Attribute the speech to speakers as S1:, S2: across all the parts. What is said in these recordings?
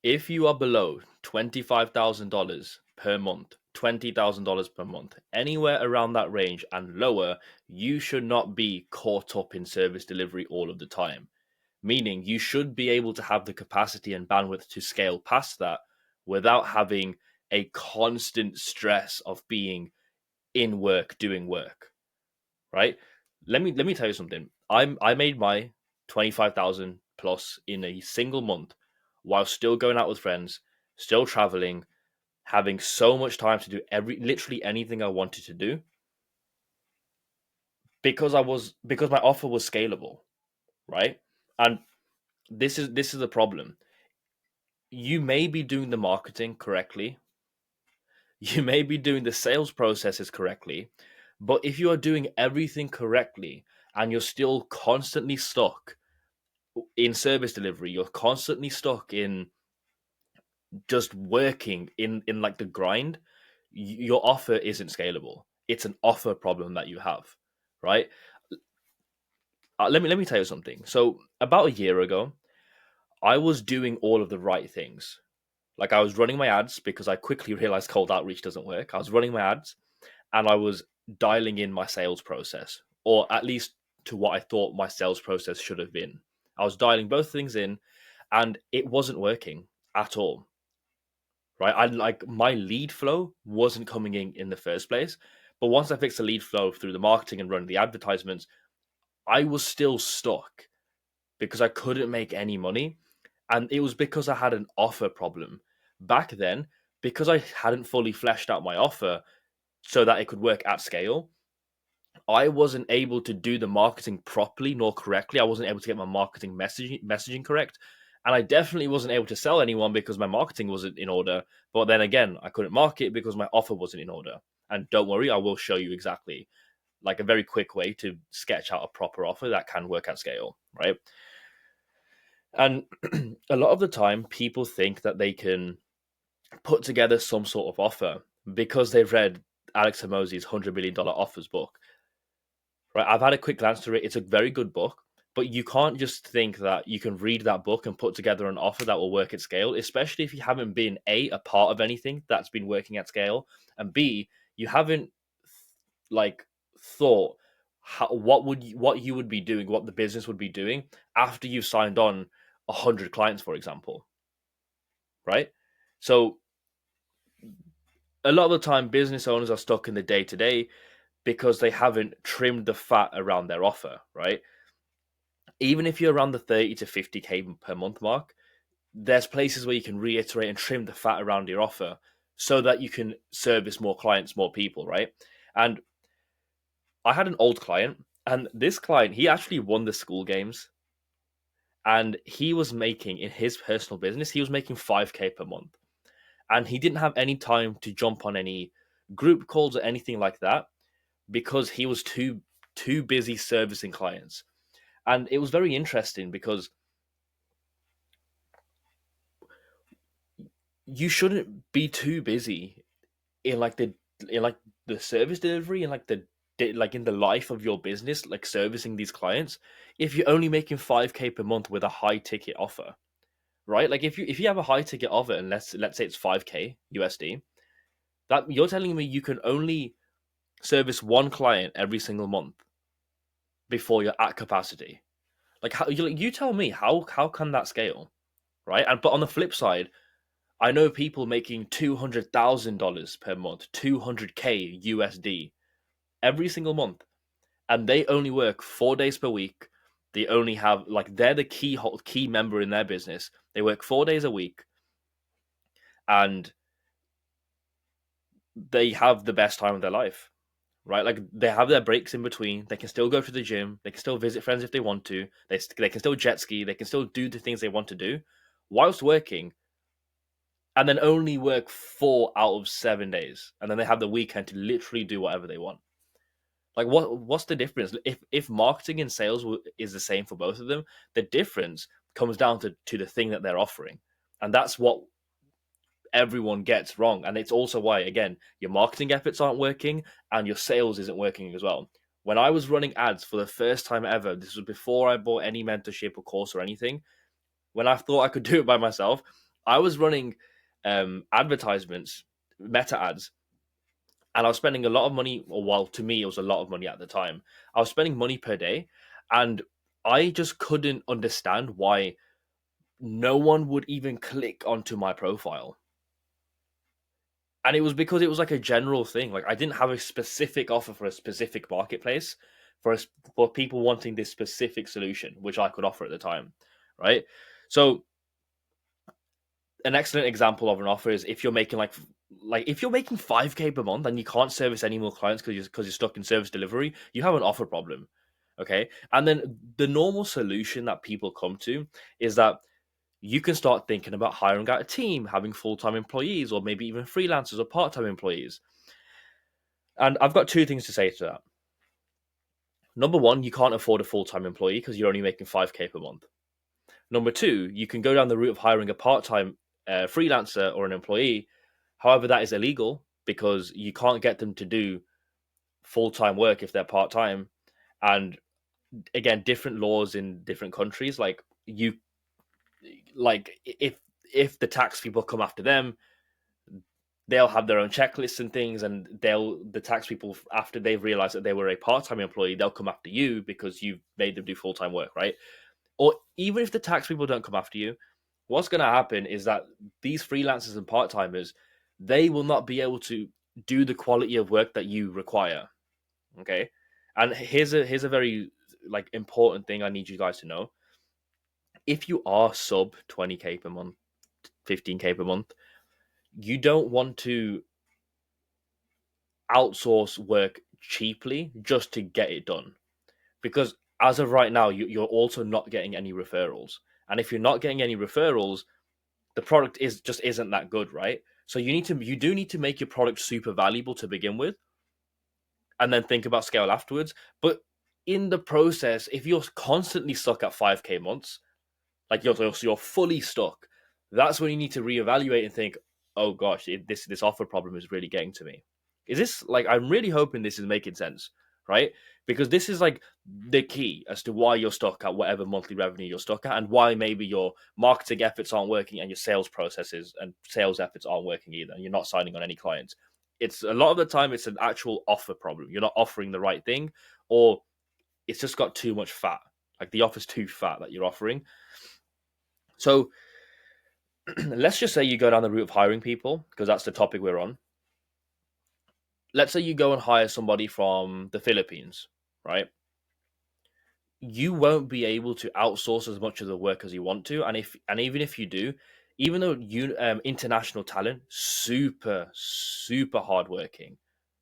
S1: If you are below $25,000 per month, $20,000 per month, anywhere around that range and lower, you should not be caught up in service delivery all of the time. Meaning you should be able to have the capacity and bandwidth to scale past that without having a constant stress of being in work, doing work, right? Let me tell you something. I made my 25,000 plus in a single month while still going out with friends, still traveling, having so much time to do literally anything I wanted to do because my offer was scalable, right? And this is the problem. You may be doing the marketing correctly, you may be doing the sales processes correctly, but if you are doing everything correctly and you're still constantly stuck in service delivery, you're constantly stuck in just working in like the grind, your offer isn't scalable. It's an offer problem that you have, right? Let me tell you something. So about a year ago, I was doing all of the right things. Like I was running my ads because I quickly realized cold outreach doesn't work. I was running my ads and I was dialing in my sales process, or at least to what I thought my sales process should have been. I was dialing both things in and it wasn't working at all. Right. I like my lead flow wasn't coming in the first place. But once I fixed the lead flow through the marketing and running the advertisements, I was still stuck because I couldn't make any money. And it was because I had an offer problem. Back then, because I hadn't fully fleshed out my offer so that it could work at scale, I wasn't able to do the marketing properly nor correctly. I wasn't able to get my marketing messaging correct. And I definitely wasn't able to sell anyone because my marketing wasn't in order. But then again, I couldn't market because my offer wasn't in order. And don't worry, I will show you exactly like a very quick way to sketch out a proper offer that can work at scale, right? And a lot of the time, people think that they can put together some sort of offer because they've read Alex Hormozi's $100 million offers book, right? I've had a quick glance through it. It's a very good book, but you can't just think that you can read that book and put together an offer that will work at scale, especially if you haven't been a part of anything that's been working at scale, and B, you haven't like thought what you would be doing, what the business would be doing after you've signed on 100 clients, for example, right? So a lot of the time, business owners are stuck in the day to day because they haven't trimmed the fat around their offer, right? Even if you're around the 30 to 50K per month mark, there's places where you can reiterate and trim the fat around your offer so that you can service more clients, more people, right? And I had an old client, and this client, he actually won the school games, and he was making in his personal business, he was making 5K per month. And he didn't have any time to jump on any group calls or anything like that because he was too busy servicing clients. And it was very interesting because you shouldn't be too busy in like the service delivery and like like in the life of your business, like servicing these clients, if you're only making 5K per month with a high ticket offer, right? Like if you have a high ticket offer and let's say it's 5K USD, that you're telling me you can only service one client every single month before you're at capacity. Like how you tell me how can that scale, right? And but on the flip side, I know people making $200,000 per month, 200K USD every single month, and they only work 4 days per week. They only have like they're the key member in their business. They work 4 days a week, and they have the best time of their life, right? Like they have their breaks in between. They can still go to the gym. They can still visit friends if they want to. They can still jet ski. They can still do the things they want to do whilst working, and then only work 4 out of 7 days, and then they have the weekend to literally do whatever they want. Like what's the difference? If marketing and sales is the same for both of them, the difference comes down to the thing that they're offering, and that's what everyone gets wrong. And it's also why, again, your marketing efforts aren't working and your sales isn't working as well. When I was running ads for the first time ever, this was before I bought any mentorship or course or anything. When I thought I could do it by myself, I was running advertisements, meta ads, and I was spending a lot of money. Or well, to me, it was a lot of money at the time. I was spending money per day, and I just couldn't understand why no one would even click onto my profile. And it was because it was like a general thing. Like I didn't have a specific offer for a specific marketplace for people wanting this specific solution, which I could offer at the time, right? So an excellent example of an offer is if you're making like if you're making 5K per month and you can't service any more clients because you're stuck in service delivery, you have an offer problem. Okay. And then the normal solution that people come to is that you can start thinking about hiring out a team, having full-time employees, or maybe even freelancers or part-time employees. And I've got two things to say to that. Number one, you can't afford a full-time employee because you're only making 5K per month. Number two, you can go down the route of hiring a part-time freelancer or an employee. However, that is illegal because you can't get them to do full-time work if they're part-time. And again, different laws in different countries. Like you, like if the tax people come after them, they'll have their own checklists and things, and the tax people, after they've realized that they were a part-time employee, they'll come after you because you've made them do full-time work, right? Or even if the tax people don't come after you, what's going to happen is that these freelancers and part-timers, they will not be able to do the quality of work that you require. Okay. And here's a very like important thing I need you guys to know. If you are sub 20K per month, 15K per month, you don't want to outsource work cheaply just to get it done. Because as of right now, you're also not getting any referrals. And if you're not getting any referrals, the product isn't that good, right? So you do need to make your product super valuable to begin with, and then think about scale afterwards. But in the process, if you're constantly stuck at 5K months, like you're fully stuck, that's when you need to reevaluate and think, oh gosh, this offer problem is really getting to me. Is this like, I'm really hoping this is making sense, right? Because this is like the key as to why you're stuck at whatever monthly revenue you're stuck at, and why maybe your marketing efforts aren't working and your sales processes and sales efforts aren't working either, and you're not signing on any clients. It's a lot of the time it's an actual offer problem. You're not offering the right thing, or it's just got too much fat. Like the offer's too fat that you're offering. So let's just say you go down the route of hiring people, because that's the topic we're on. Let's say you go and hire somebody from the Philippines, right? You won't be able to outsource as much of the work as you want to, and even if you do, even though you international talent, super hardworking,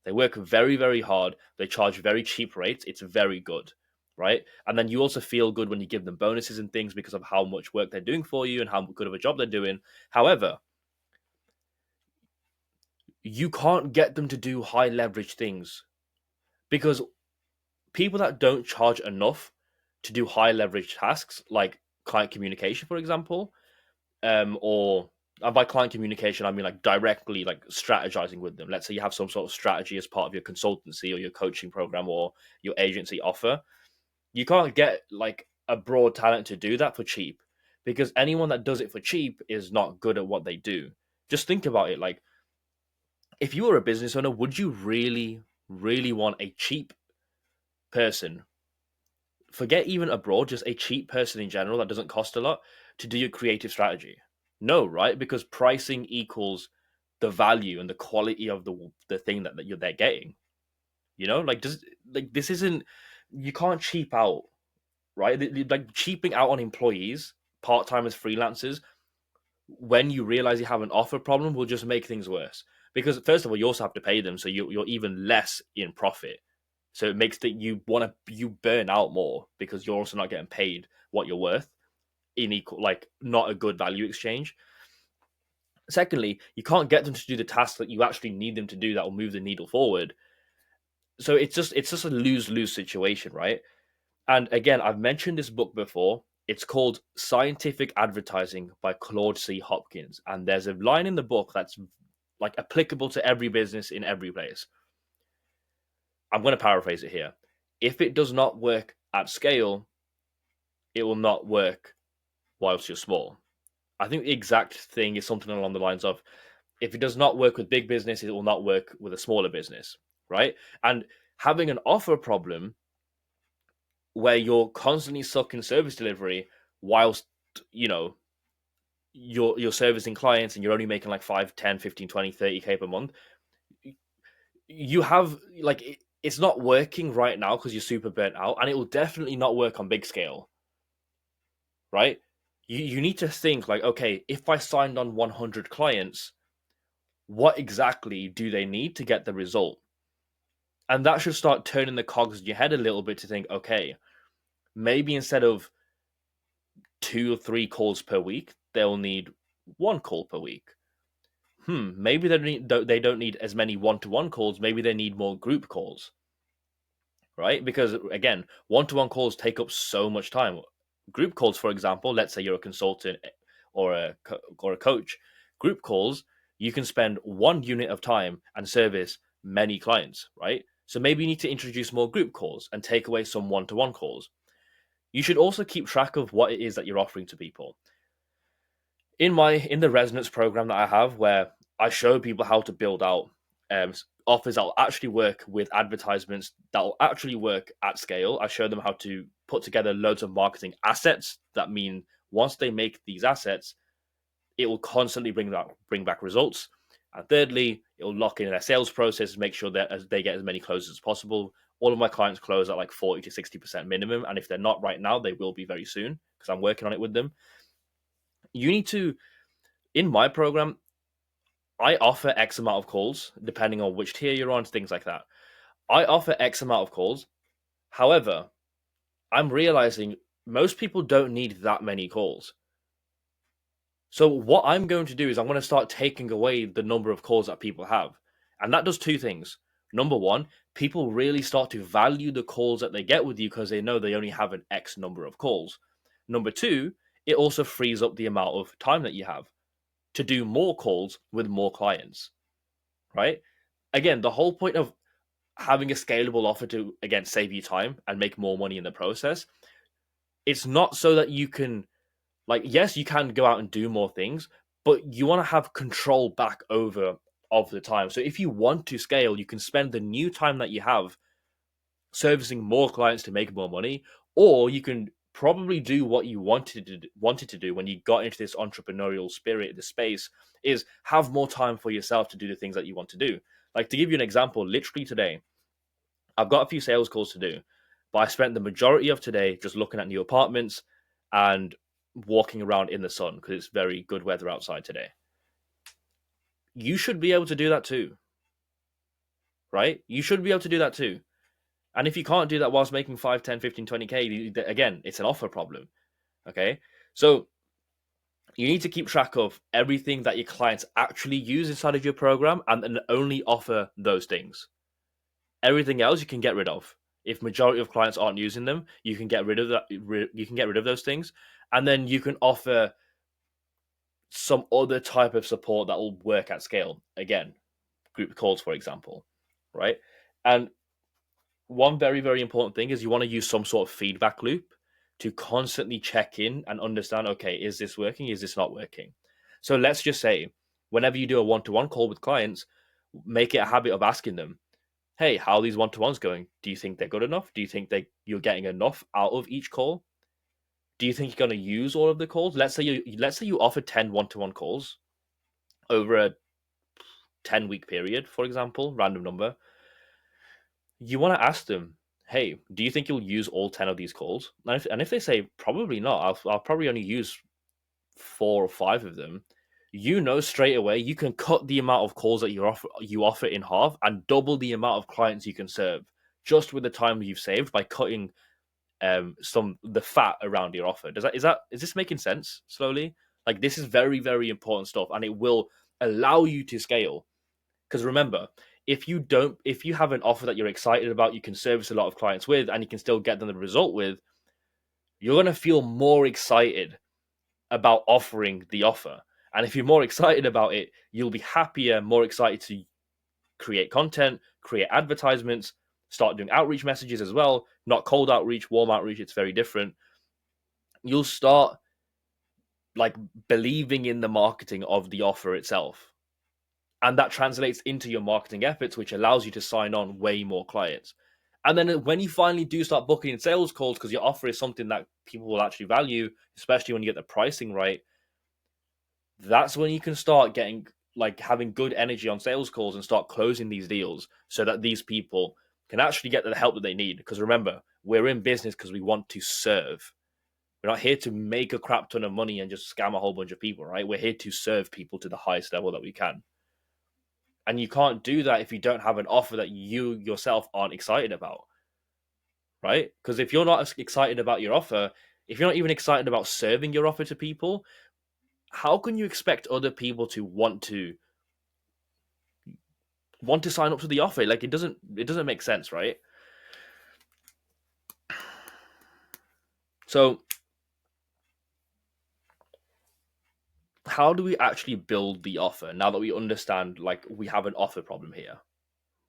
S1: they work very very hard. They charge very cheap rates. It's very good, right? And then you also feel good when you give them bonuses and things because of how much work they're doing for you and how good of a job they're doing. However, you can't get them to do high leverage things because people that don't charge enough to do high leverage tasks like client communication, for example, or and by client communication I mean like directly like strategizing with them. Let's say you have some sort of strategy as part of your consultancy or your coaching program or your agency offer. You can't get like a broad talent to do that for cheap, because anyone that does it for cheap is not good at what they do. Just think about it. Like, if you were a business owner, would you really want a cheap person, forget even abroad, just a cheap person in general that doesn't cost a lot, to do your creative strategy? No, right? Because pricing equals the value and the quality of the thing that they're getting. You know, like, does like this isn't, you can't cheap out, right? Like cheaping out on employees, part timers, freelancers, when you realize you have an offer problem, will just make things worse. Because first of all, you also have to pay them, so you're even less in profit. So it makes that you burn out more because you're also not getting paid what you're worth in equal, like not a good value exchange. Secondly, you can't get them to do the tasks that you actually need them to do that will move the needle forward. So it's just a lose-lose situation, right? And again, I've mentioned this book before. It's called Scientific Advertising by Claude C. Hopkins. And there's a line in the book that's like applicable to every business in every place. I'm going to paraphrase it here. If it does not work at scale, it will not work whilst you're small. I think the exact thing is something along the lines of, if it does not work with big business, it will not work with a smaller business, right? And having an offer problem where you're constantly stuck in service delivery whilst, you know, you're servicing clients and you're only making like 5, 10, 15, 20, 30K per month, you have like it's not working right now because you're super burnt out, and it will definitely not work on big scale, right? You need to think like, okay, if I signed on 100 clients, what exactly do they need to get the result? And that should start turning the cogs in your head a little bit to think, okay, maybe instead of 2 or 3 calls per week, they'll need 1 call per week. Maybe they don't need as many one-to-one calls. Maybe they need more group calls, right? Because again, one-to-one calls take up so much time. Group calls, for example, let's say you're a consultant or a coach, group calls, you can spend 1 unit of time and service many clients, right? So maybe you need to introduce more group calls and take away some one-to-one calls. You should also keep track of what it is that you're offering to people. In the resonance program that I have, where I show people how to build out offers that will actually work with advertisements that will actually work at scale. I show them how to put together loads of marketing assets that mean once they make these assets, it will constantly bring back results. And thirdly, it will lock in their sales process and make sure that as they get as many closes as possible. All of my clients close at like 40 to 60% minimum, and if they're not right now, they will be very soon because I'm working on it with them. You need to, in my program, I offer X amount of calls depending on which tier you're on, things like that. I offer X amount of calls. However, I'm realizing most people don't need that many calls. So what I'm going to do is I'm going to start taking away the number of calls that people have. And that does two things. Number one, people really start to value the calls that they get with you because they know they only have an X number of calls. Number two, it also frees up the amount of time that you have to do more calls with more clients, right? Again, the whole point of having a scalable offer to, again, save you time and make more money in the process, it's not so that you can, like, yes, you can go out and do more things, but you want to have control back over of the time. So if you want to scale, you can spend the new time that you have servicing more clients to make more money, or you can probably do what you wanted to do when you got into this entrepreneurial spirit, the space, is have more time for yourself to do the things that you want to do. Like, to give you an example, literally today, I've got a few sales calls to do, but I spent the majority of today just looking at new apartments and walking around in the sun because it's very good weather outside today. You should be able to do that too, right? You should be able to do that too. And if you can't do that whilst making 5, 10, 15, 20K, again, it's an offer problem. Okay. So you need to keep track of everything that your clients actually use inside of your program and then only offer those things. Everything else you can get rid of. If majority of clients aren't using them, you can get rid of that. You can get rid of those things, and then you can offer some other type of support that will work at scale. Again, group calls, for example, right? And one very, very important thing is you want to use some sort of feedback loop to constantly check in and understand, okay, is this working? Is this not working? So let's just say whenever you do a one-to-one call with clients, make it a habit of asking them, hey, how are these one-to-ones going? Do you think they're good enough? Do you think you're getting enough out of each call? Do you think you're going to use all of the calls? Let's say you offer 10 one-to-one calls over a 10-week period, for example, random number. You want to ask them, hey, do you think you'll use all 10 of these calls? And if they say probably not, I'll probably only use 4 or 5 of them. You know straight away you can cut the amount of calls that you offer in half and double the amount of clients you can serve just with the time you've saved by cutting the fat around your offer. Is this making sense slowly? Like, this is very, very important stuff, and it will allow you to scale. Because remember, if you have an offer that you're excited about, you can service a lot of clients with, and you can still get them the result with, you're gonna feel more excited about offering the offer. And if you're more excited about it, you'll be happier, more excited to create content, create advertisements, start doing outreach messages as well. Not cold outreach, warm outreach, it's very different. You'll start like believing in the marketing of the offer itself. And that translates into your marketing efforts, which allows you to sign on way more clients. And then when you finally do start booking in sales calls, because your offer is something that people will actually value, especially when you get the pricing right, that's when you can start getting like having good energy on sales calls and start closing these deals so that these people can actually get the help that they need. Because remember, we're in business because we want to serve. We're not here to make a crap ton of money and just scam a whole bunch of people, right? We're here to serve people to the highest level that we can. And you can't do that if you don't have an offer that you yourself aren't excited about, right? Because if you're not excited about your offer, if you're not even excited about serving your offer to people, how can you expect other people to want to sign up to the offer? Like it doesn't make sense, right? So how do we actually build the offer now that we understand like we have an offer problem here,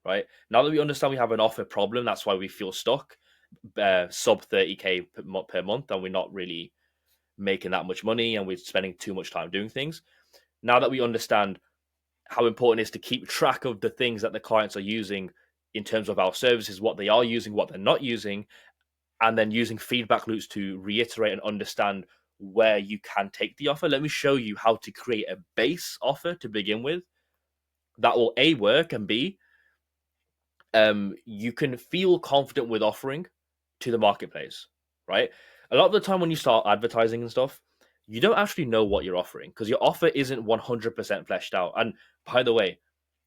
S1: right? Now that we understand we have an offer problem, that's why we feel stuck sub 30K per month and we're not really making that much money and we're spending too much time doing things. Now that we understand how important it is to keep track of the things that the clients are using in terms of our services, what they are using, what they're not using, and then using feedback loops to reiterate and understand where you can take the offer. Let me show you how to create a base offer to begin with that will A, work, and B, you can feel confident with offering to the marketplace, right? A lot of the time when you start advertising and stuff, you don't actually know what you're offering because your offer isn't 100% fleshed out. And by the way,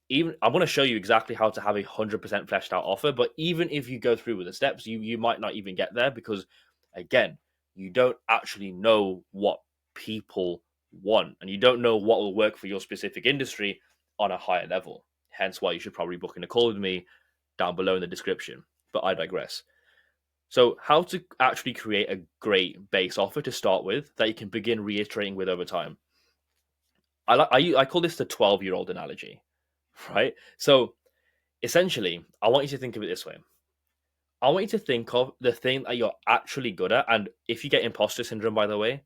S1: even I'm going to show you exactly how to have a 100% fleshed out offer, but even if you go through with the steps, you might not even get there because again, you don't actually know what people want and you don't know what will work for your specific industry on a higher level. Hence why you should probably book in a call with me down below in the description. But I digress. So, how to actually create a great base offer to start with that you can begin reiterating with over time. I call this the 12-year-old analogy, right? So, essentially, I want you to think of it this way. I want you to think of the thing that you're actually good at. And if you get imposter syndrome, by the way,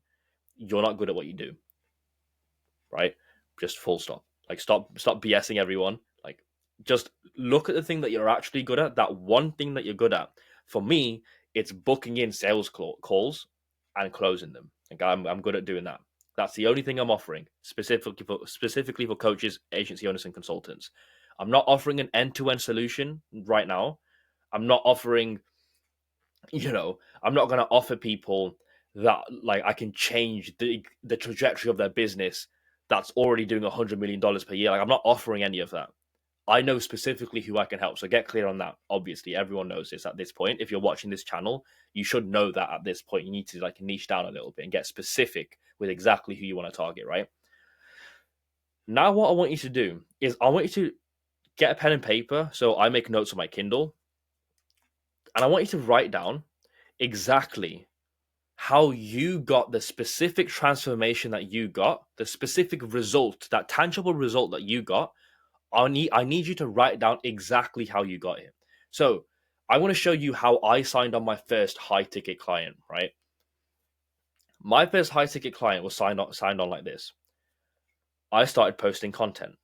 S1: you're not good at what you do, right? Just full stop. Like stop BSing everyone. Like just look at the thing that you're actually good at. That one thing that you're good at. For me, it's booking in sales calls and closing them. Like I'm good at doing that. That's the only thing I'm offering specifically for coaches, agency owners, and consultants. I'm not offering an end-to-end solution right now. I'm not offering, I'm not going to offer people that like I can change the trajectory of their business that's already doing $100 million per year. Like I'm not offering any of that. I know specifically who I can help. So get clear on that. Obviously, everyone knows this at this point. If you're watching this channel, you should know that at this point. You need to like niche down a little bit and get specific with exactly who you want to target, right? Now, what I want you to do is I want you to get a pen and paper. So I make notes on my Kindle, and I want you to write down exactly how you got the specific transformation that you got, the specific result, that tangible result that you got. I need you to write down exactly how you got it. So I want to show you how I signed on my first high ticket client, right? My first high ticket client was signed on like this. I started posting content.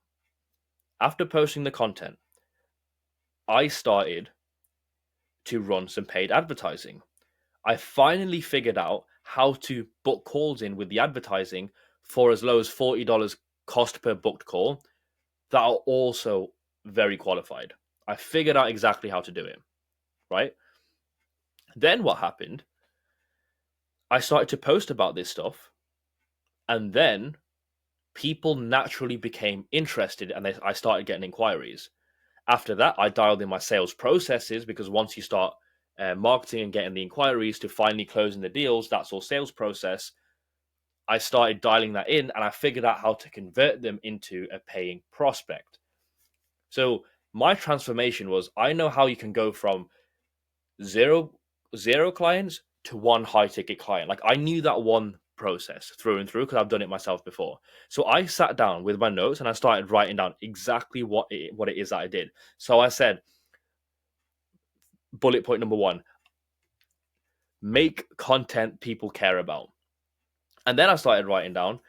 S1: After posting the content, I started to run some paid advertising. I finally figured out how to book calls in with the advertising for as low as $40 cost per booked call that are also very qualified. I figured out exactly how to do it, right? Then what happened? I started to post about this stuff, and then people naturally became interested and I started getting inquiries. After that, I dialed in my sales processes because once you start marketing and getting the inquiries to finally closing the deals, that's all sales process. I started dialing that in and I figured out how to convert them into a paying prospect. So my transformation was I know how you can go from zero zero clients to one high ticket client. Like I knew that one process through and through because I've done it myself before. So I sat down with my notes and I started writing down exactly what it is that I did. So I said, bullet point number one, make content people care about. And then I started writing down,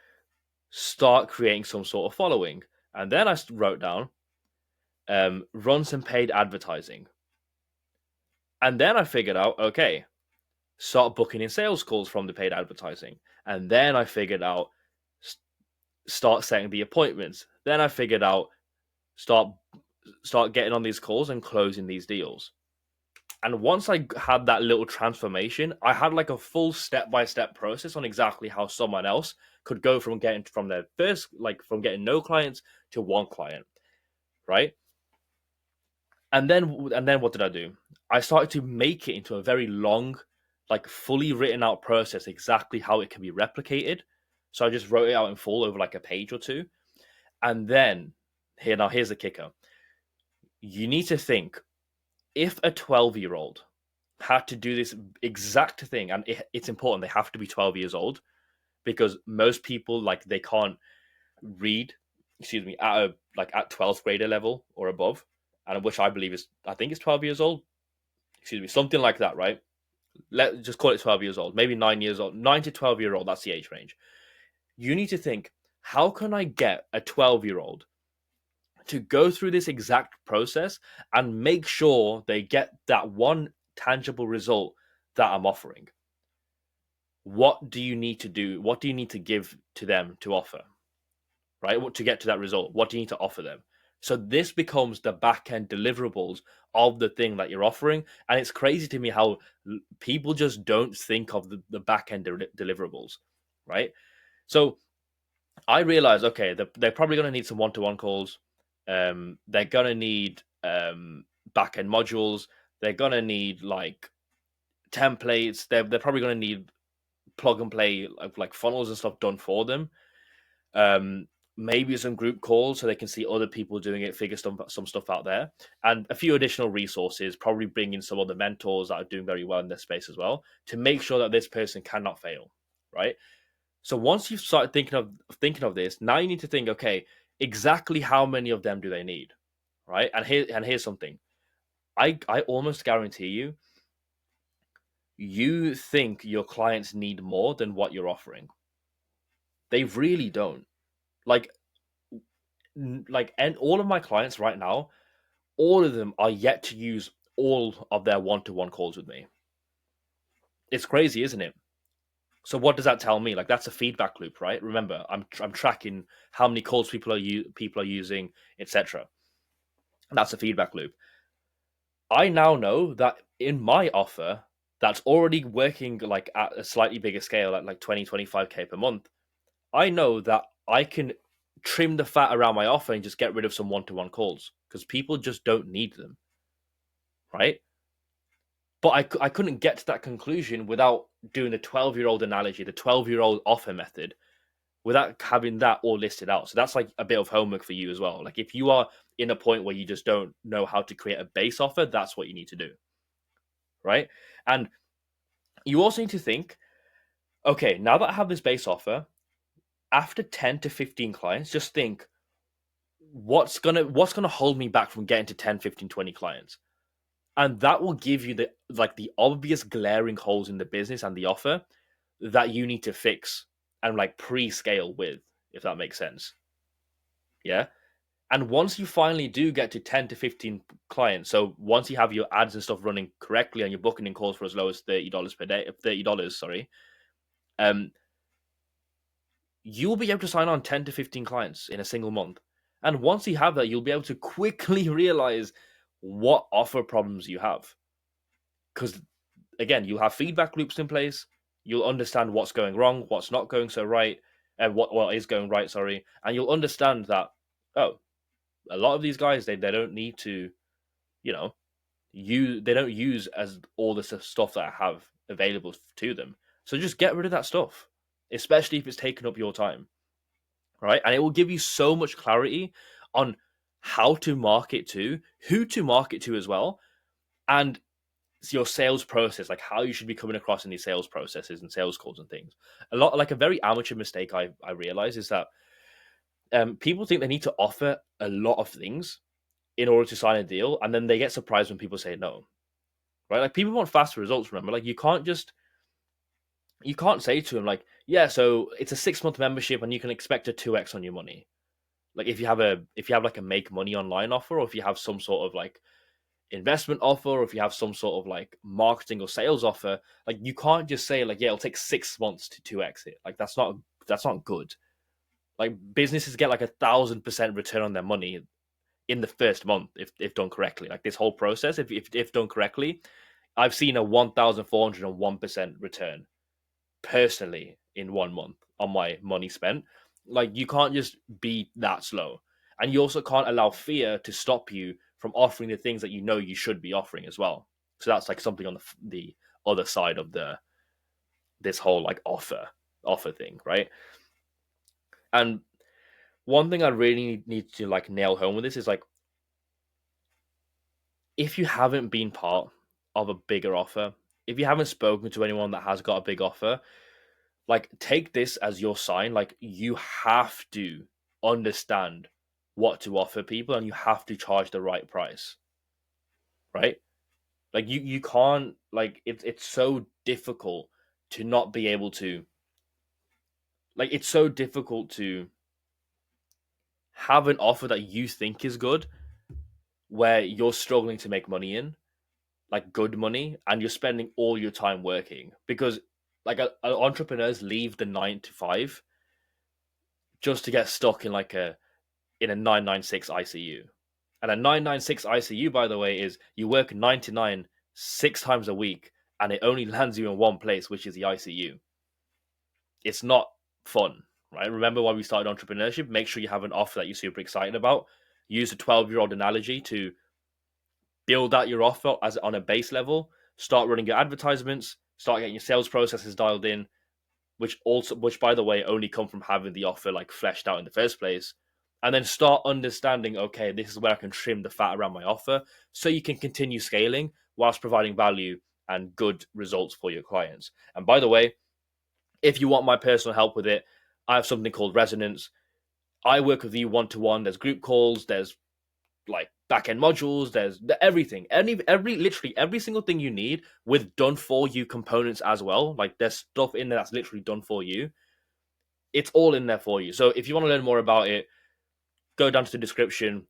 S1: start creating some sort of following. And then I wrote down, run some paid advertising. And then I figured out, okay, start booking in sales calls from the paid advertising. And then I figured out, start setting the appointments. Then I figured out, start getting on these calls and closing these deals. And once I had that little transformation, I had like a full step-by-step process on exactly how someone else could go from getting from their first, like from getting no clients to one client, right? And then what did I do? I started to make it into a very long, like fully written out process, exactly how it can be replicated. So I just wrote it out in full over like a page or two. And then here's the kicker. You need to think, if a 12-year-old had to do this exact thing, and it's important, they have to be 12 years old, because most people, like, they can't read, at 12th grader level or above, and which I believe is, I think it's 12 years old, something like that, right? Let's just call it 12 years old, maybe 9 years old, 9 to 12-year-old, that's the age range. You need to think, how can I get a 12-year-old to go through this exact process and make sure they get that one tangible result that I'm offering? What do you need to do? What do you need to give to them to offer, right? To get to that result, what do you need to offer them? So this becomes the back end deliverables of the thing that you're offering. And it's crazy to me how people just don't think of the back end deliverables, right? So I realized, okay, they're probably going to need some one-to-one calls. They're going to need back end modules. They're going to need like templates. They're probably going to need plug and play like funnels and stuff done for them. Maybe some group calls so they can see other people doing it, figure some stuff out there, and a few additional resources. Probably bring in some other mentors that are doing very well in this space as well, to make sure that this person cannot fail, right? So once you've started thinking of this, now you need to think, okay, exactly how many of them do they need, right? And here's something. I almost guarantee you think your clients need more than what you're offering. They really don't. Like and all of my clients right now, all of them are yet to use all of their one-to-one calls with me. It's crazy, isn't it? So what does that tell me? Like, that's a feedback loop, right? Remember, I'm tracking how many calls people are using, etc. That's a feedback loop. I now know that in my offer, that's already working like at a slightly bigger scale, at like 20, 25K per month. I know that I can trim the fat around my offer and just get rid of some one-to-one calls, because people just don't need them, right? But I couldn't get to that conclusion without doing the 12-year-old analogy, the 12-year-old offer method, without having that all listed out. So that's like a bit of homework for you as well. Like, if you are in a point where you just don't know how to create a base offer, that's what you need to do, right? And you also need to think, okay, now that I have this base offer, after 10 to 15 clients, just think, what's gonna hold me back from getting to 10, 15, 20 clients? And that will give you the obvious glaring holes in the business and the offer that you need to fix and like pre-scale with, if that makes sense. Yeah. And once you finally do get to 10 to 15 clients, so once you have your ads and stuff running correctly and you're booking in calls for as low as $30 per day, $30, sorry, you'll be able to sign on 10 to 15 clients in a single month. And once you have that, you'll be able to quickly realize what offer problems you have. Because again, you'll have feedback loops in place. You'll understand what's going wrong, what's not going so right, and what is going right, sorry. And you'll understand that, oh, a lot of these guys, they don't need to, you know, they don't use as all the stuff that I have available to them. So just get rid of that stuff, especially if it's taking up your time, right? And it will give you so much clarity on how to market to, who to market to as well, and your sales process, like how you should be coming across in these sales processes and sales calls and things. A very amateur mistake I realize is that people think they need to offer a lot of things in order to sign a deal, and then they get surprised when people say no, right? Like, people want faster results. Remember, like, you can't just you can't say to him like, yeah, so it's a 6 month membership and you can expect a 2x on your money. Like if you have like a make money online offer, or if you have some sort of like investment offer, or if you have some sort of like marketing or sales offer, like you can't just say like, yeah, it'll take 6 months to 2x it. Like that's not good. Like businesses get like 1,000% return on their money in the first month if done correctly. Like this whole process, if done correctly, I've seen a 1,401% return personally in 1 month on my money spent. Like you can't just be that slow, and you also can't allow fear to stop you from offering the things that you know you should be offering as well. So that's like something on the other side of the this whole like offer thing, right? And one thing I really need to like nail home with this is like, if you haven't been part of a bigger offer, if you haven't spoken to anyone that has got a big offer, like take this as your sign. Like you have to understand what to offer people, and you have to charge the right price, right? Like you can't, like it's so difficult to not be able to, like it's so difficult to have an offer that you think is good where you're struggling to make money in, like good money, and you're spending all your time working, because like entrepreneurs leave the 9 to 5 just to get stuck in like a 996 ICU. And a 996 ICU, by the way, is you work 99 6 times a week, and it only lands you in one place, which is the ICU. It's not fun, right? Remember why we started entrepreneurship? Make sure you have an offer that you're super excited about. Use a 12-year-old analogy to build out your offer as on a base level. Start running your advertisements. Start getting your sales processes dialed in, which by the way only come from having the offer like fleshed out in the first place. And then start understanding, okay, this is where I can trim the fat around my offer, so you can continue scaling whilst providing value and good results for your clients. And by the way, if you want my personal help with it, I have something called Resonance. I work with you one to one. There's group calls, there's like back end modules, there's everything, every literally every single thing you need with done for you components as well. Like there's stuff in there that's literally done for you. It's all in there for you. So if you want to learn more about it, go down to the description.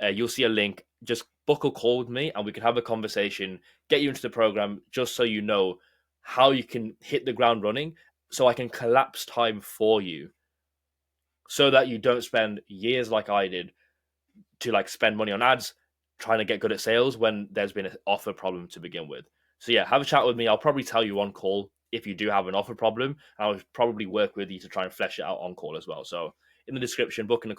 S1: You'll see a link. Just book a call with me, and we can have a conversation, get you into the program, just so you know how you can hit the ground running. So I can collapse time for you, so that you don't spend years like I did to like spend money on ads trying to get good at sales when there's been an offer problem to begin with. So yeah, have a chat with me. I'll probably tell you on call if you do have an offer problem. I'll probably work with you to try and flesh it out on call as well. So in the description, book in a call.